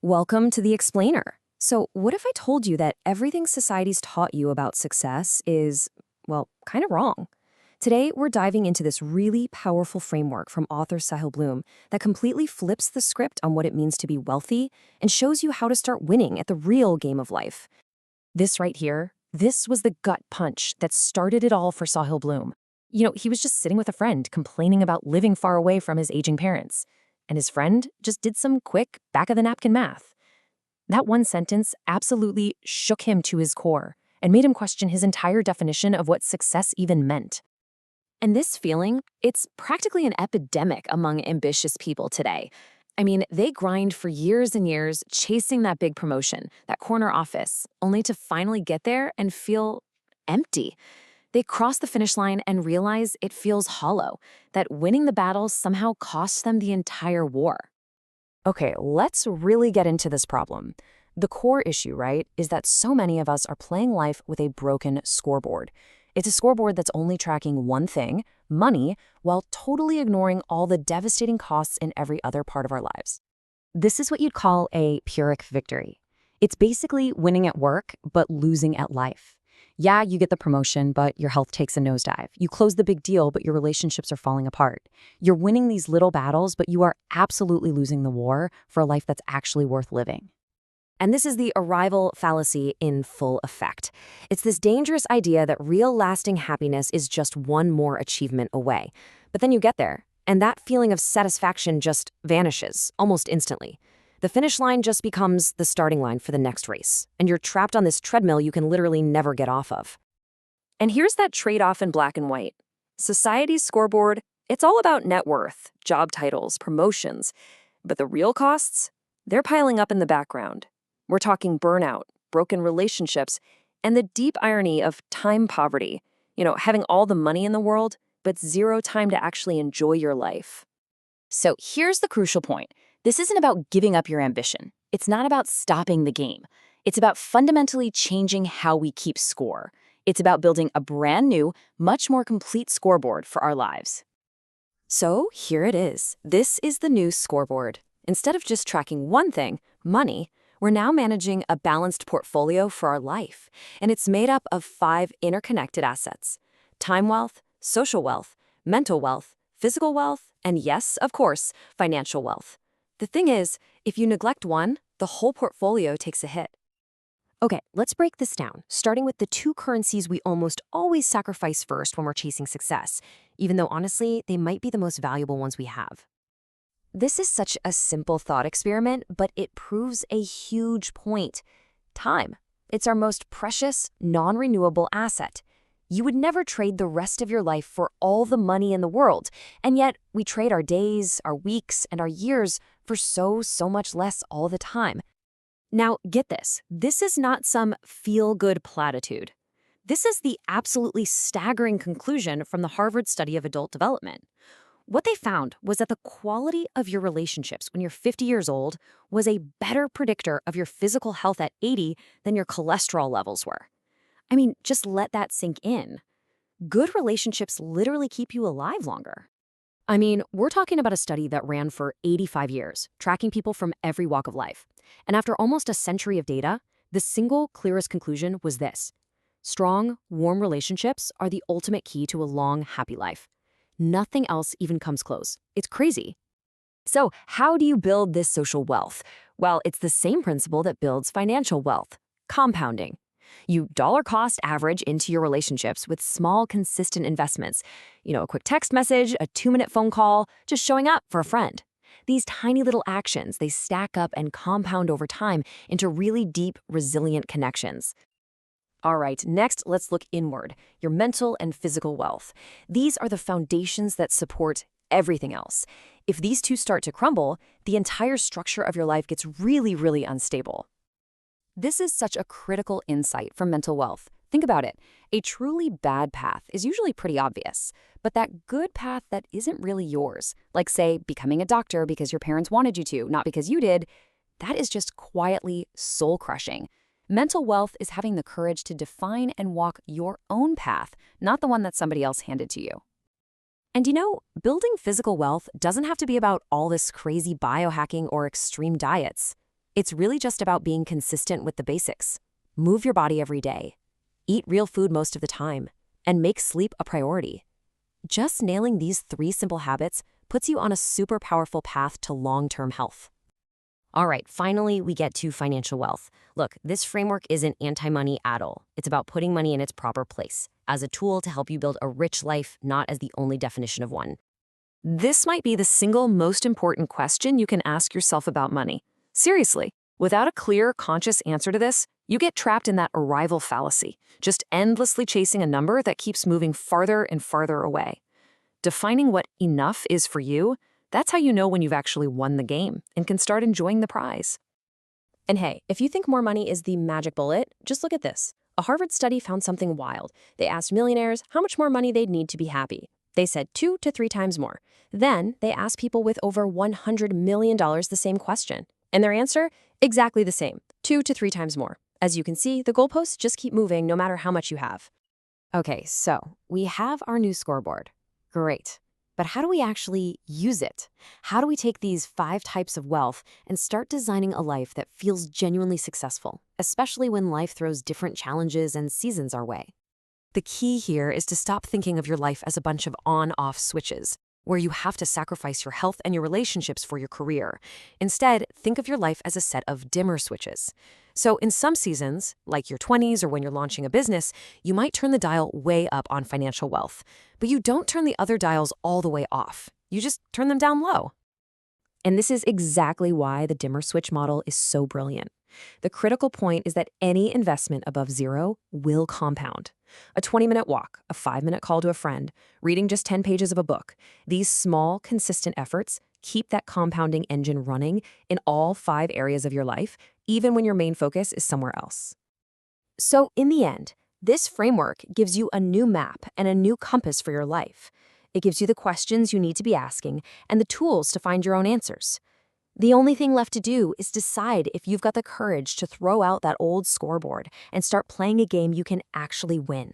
Welcome to the Explainer. So, what if I told you that everything society's taught you about success is, well, kind of wrong? Today, we're diving into this really powerful framework from author Sahil Bloom that completely flips the script on what it means to be wealthy and shows you how to start winning at the real game of life. This right here, this was the gut punch that started it all for Sahil Bloom. He was just sitting with a friend complaining about living far away from his aging parents. And his friend just did some quick back-of-the-napkin math. That one sentence absolutely shook him to his core and made him question his entire definition of what success even meant. And this feeling, it's practically an epidemic among ambitious people today. I mean, they grind for years and years chasing that big promotion, that corner office, only to finally get there and feel empty. They cross the finish line and realize it feels hollow, that winning the battle somehow costs them the entire war. Okay, let's really get into this problem. The core issue, right, is that so many of us are playing life with a broken scoreboard. It's a scoreboard that's only tracking one thing, money, while totally ignoring all the devastating costs in every other part of our lives. This is what you'd call a Pyrrhic victory. It's basically winning at work, but losing at life. Yeah, you get the promotion, but your health takes a nosedive. You close the big deal, but your relationships are falling apart. You're winning these little battles, but you are absolutely losing the war for a life that's actually worth living. And this is the arrival fallacy in full effect. It's this dangerous idea that real lasting happiness is just one more achievement away. But then you get there, and that feeling of satisfaction just vanishes almost instantly. The finish line just becomes the starting line for the next race, and you're trapped on this treadmill you can literally never get off of. And here's that trade-off in black and white. Society's scoreboard, it's all about net worth, job titles, promotions. But the real costs? They're piling up in the background. We're talking burnout, broken relationships, and the deep irony of time poverty. Having all the money in the world, but zero time to actually enjoy your life. So here's the crucial point. This isn't about giving up your ambition. It's not about stopping the game. It's about fundamentally changing how we keep score. It's about building a brand new, much more complete scoreboard for our lives. So here it is. This is the new scoreboard. Instead of just tracking one thing, money, we're now managing a balanced portfolio for our life. And it's made up of 5 interconnected assets: time wealth, social wealth, mental wealth, physical wealth, and yes, of course, financial wealth. The thing is, if you neglect one, the whole portfolio takes a hit. Okay, let's break this down, starting with the 2 currencies we almost always sacrifice first when we're chasing success, even though honestly, they might be the most valuable ones we have. This is such a simple thought experiment, but it proves a huge point. Time. It's our most precious, non-renewable asset. You would never trade the rest of your life for all the money in the world, and yet we trade our days, our weeks, and our years for so much less all the time. Now, get this. This is not some feel-good platitude. This is the absolutely staggering conclusion from the Harvard study of adult development. What they found was that the quality of your relationships when you're 50 years old was a better predictor of your physical health at 80 than your cholesterol levels were. I mean, just let that sink in. Good relationships literally keep you alive longer. I mean, we're talking about a study that ran for 85 years, tracking people from every walk of life. And after almost a century of data, the single clearest conclusion was this: strong, warm relationships are the ultimate key to a long, happy life. Nothing else even comes close. It's crazy. So, how do you build this social wealth? Well, it's the same principle that builds financial wealth: compounding. You dollar cost average into your relationships with small, consistent investments. A quick text message, a 2-minute phone call, just showing up for a friend. These tiny little actions, they stack up and compound over time into really deep, resilient connections. All right, next, let's look inward, your mental and physical wealth. These are the foundations that support everything else. If these two start to crumble, the entire structure of your life gets really unstable. This is such a critical insight from mental wealth. Think about it. A truly bad path is usually pretty obvious, but that good path that isn't really yours, like say becoming a doctor because your parents wanted you to, not because you did, that is just quietly soul-crushing. Mental wealth is having the courage to define and walk your own path, not the one that somebody else handed to you. And building physical wealth doesn't have to be about all this crazy biohacking or extreme diets. It's really just about being consistent with the basics. Move your body every day, eat real food most of the time, and make sleep a priority. Just nailing these 3 simple habits puts you on a super powerful path to long-term health. All right, finally, we get to financial wealth. Look, this framework isn't anti-money at all. It's about putting money in its proper place, as a tool to help you build a rich life, not as the only definition of one. This might be the single most important question you can ask yourself about money. Seriously, without a clear, conscious answer to this, you get trapped in that arrival fallacy, just endlessly chasing a number that keeps moving farther and farther away. Defining what enough is for you, that's how you know when you've actually won the game and can start enjoying the prize. And hey, if you think more money is the magic bullet, just look at this. A Harvard study found something wild. They asked millionaires how much more money they'd need to be happy. They said 2 to 3 times more. Then they asked people with over $100 million the same question. And their answer? Exactly the same, 2 to 3 times more. As you can see, the goalposts just keep moving no matter how much you have. Okay, so we have our new scoreboard. Great. But how do we actually use it? How do we take these 5 types of wealth and start designing a life that feels genuinely successful, especially when life throws different challenges and seasons our way? The key here is to stop thinking of your life as a bunch of on-off switches, where you have to sacrifice your health and your relationships for your career. Instead, think of your life as a set of dimmer switches. So in some seasons, like your 20s or when you're launching a business, you might turn the dial way up on financial wealth, but you don't turn the other dials all the way off. You just turn them down low. And this is exactly why the dimmer switch model is so brilliant. The critical point is that any investment above 0 will compound. A 20-minute walk, a 5-minute call to a friend, reading just 10 pages of a book. These small, consistent efforts keep that compounding engine running in all 5 areas of your life, even when your main focus is somewhere else. So in the end, this framework gives you a new map and a new compass for your life. It gives you the questions you need to be asking and the tools to find your own answers. The only thing left to do is decide if you've got the courage to throw out that old scoreboard and start playing a game you can actually win.